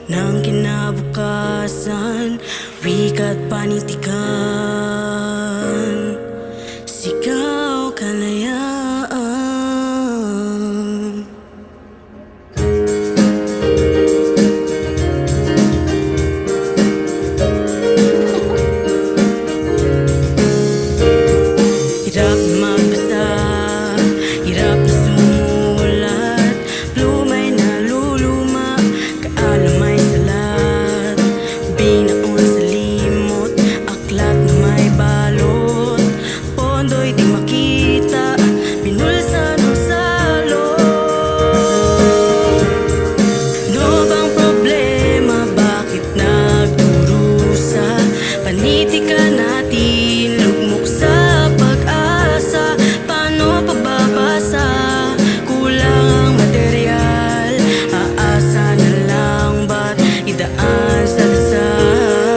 ng kinabukasan, wika't panitikan, sigaw kalayaan. Hirap na magbasa, hirap na sumulat, pluma'y naluluma, kaalam ay salat, binaon sa limot, aklat na may balot, pondo'y di makita, binulsa ng salot. No bang problema, bakit nagdurusa, panitika natin, lugmok sa pag-asa, paano pababasa, kulang ang material, aasa na lang ba't idaan sa dasal.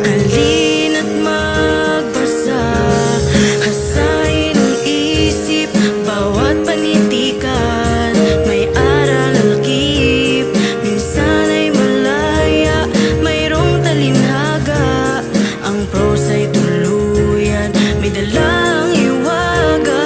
Halina't magbasa, hasain ang isip, bawat panitikan, may aral na lakip, minsan ay malaya, mayroong talinhaga, ang prosa'y tuluyan, may dalang hiwaga.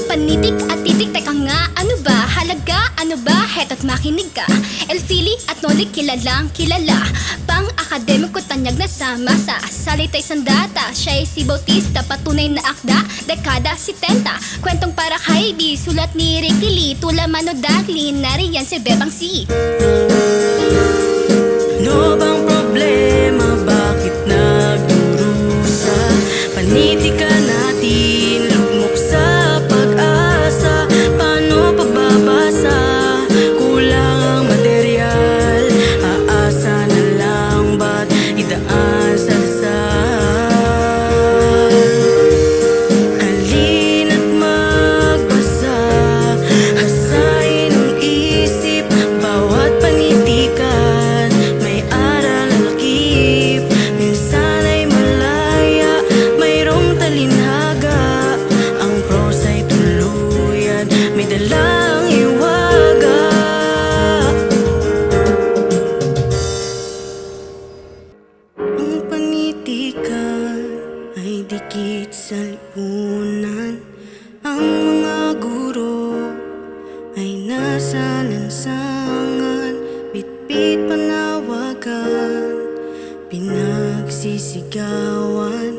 Panitik at titik, teka nga, ano ba? Halaga, ano ba? Heto't makinig ka. Elfili at Nolik, kilalang kilala, pang akademiko tanyag na sa masa, salita'y sandata, siya'y si Bautista, patunay na akda, dekada 70, kwentong para kay B, sulat ni Ricky Lee, Tula Mano Daglin, nariyan si Bebang C. No bang problema, bakit nagdurusa, panitika natin, lugmok sa pag-asa, paano pababasa, kulang ang material, aasa na lang ba't idaan sa dasal. Halina't magbasa, hasain ang isip, bawat panitikan, may aral na lakip, minsan ay malaya, mayroong talinhaga, ang prosa'y tuluyan, may dalang hiwaga. Ang panitikan ay dikit sa lipunan, ang mga guro ay nasa lansangan, bitbit panawagan, pinagsisigawan,